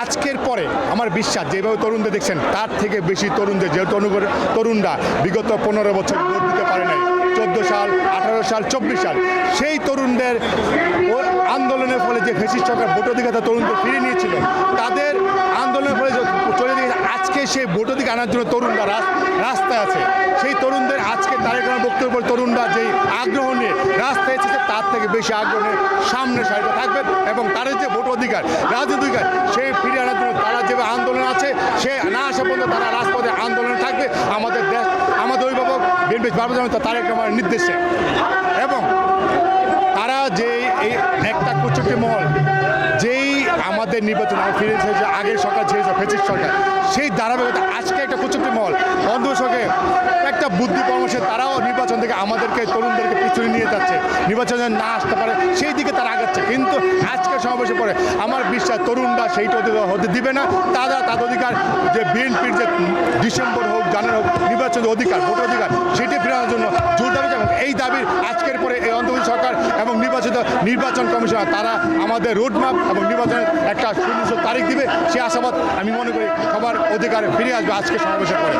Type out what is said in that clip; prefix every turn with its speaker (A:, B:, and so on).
A: আজকের পরে আমার বিশ্বাস যেভাবে তরুণদের দেখছেন তার থেকে বেশি তরুণদের যে তরুণরা বিগত 15 বছর ভোট দিতে পারে নাই, 14 সাল, 18 সাল, 24 সাল, সেই তরুণদের আন্দোলনের ফলে যে ফ্যাসিস্ট সরকার ভোটাধিকার তরুণদের ফিরে নিয়েছিল, তাদের আন্দোলনের ফলে চলে গিয়েছে আজকে সেই ভোটাধিকার আনার জন্য তরুণরা রাস্তায় আছে। সেই তরুণদের আজকে তারেক রহমান বক্তব্যের পর তরুণরা যেই আগ্রহ নিয়ে রাস্তায় এসেছে তার থেকে বেশি আগ্রহ নিয়ে সামনে সারিতে থাকবে এবং তাদের যে ভোট অধিকার, রাজনৈতিক অধিকার সেই ফিরে আনার জন্য তারা যেভাবে আন্দোলন আছে সে না আসা পর্যন্ত তারা রাজপথে আন্দোলন থাকবে আমাদের দেশ, আমাদের অভিভাবক বিএনপি তারেক রহমানের নির্দেশে। এবং তারা যে এই একটা কুচুক্তি মহল যেই আমাদের নির্বাচন ফিরে এসেছে আগের সরকার ছেড়েছে ফ্যাসিস্ট সরকার, সেই ধারাবাহিকতা আজকে একটা কুচুক্তি মহল অন্ধসকে একটা বুদ্ধি পরামর্শে তারাও নির্বাচন থেকে আমাদেরকে তরুণদেরকে পিছনে নিয়ে যাচ্ছে, নির্বাচনে না আসতে পারে সেই দিকে তারা আগাচ্ছে। কিন্তু আজকের সমাবেশের পরে আমার বিশ্বাস তরুণরা সেইটা অধিকার হতে দিবে না। তাদের অধিকার যে বিএনপির যে ডিসেম্বর হোক, জানুয়ারি হোক, নির্বাচনের অধিকার, ভোট অধিকার সেটি ফেরানোর জন্য জোর দাবি এবং এই দাবির আজকের পরে এই অন্তর্বর্তী সরকার এবং নির্বাচন কমিশনার তারা আমাদের রোডম্যাপ এবং নির্বাচনের একটা সুনির্দিষ্ট তারিখ দিবে, সে আশাবাদ আমি মনে করি সবার অধিকারে ফিরে আসবে আজকে সমাবেশের পরে।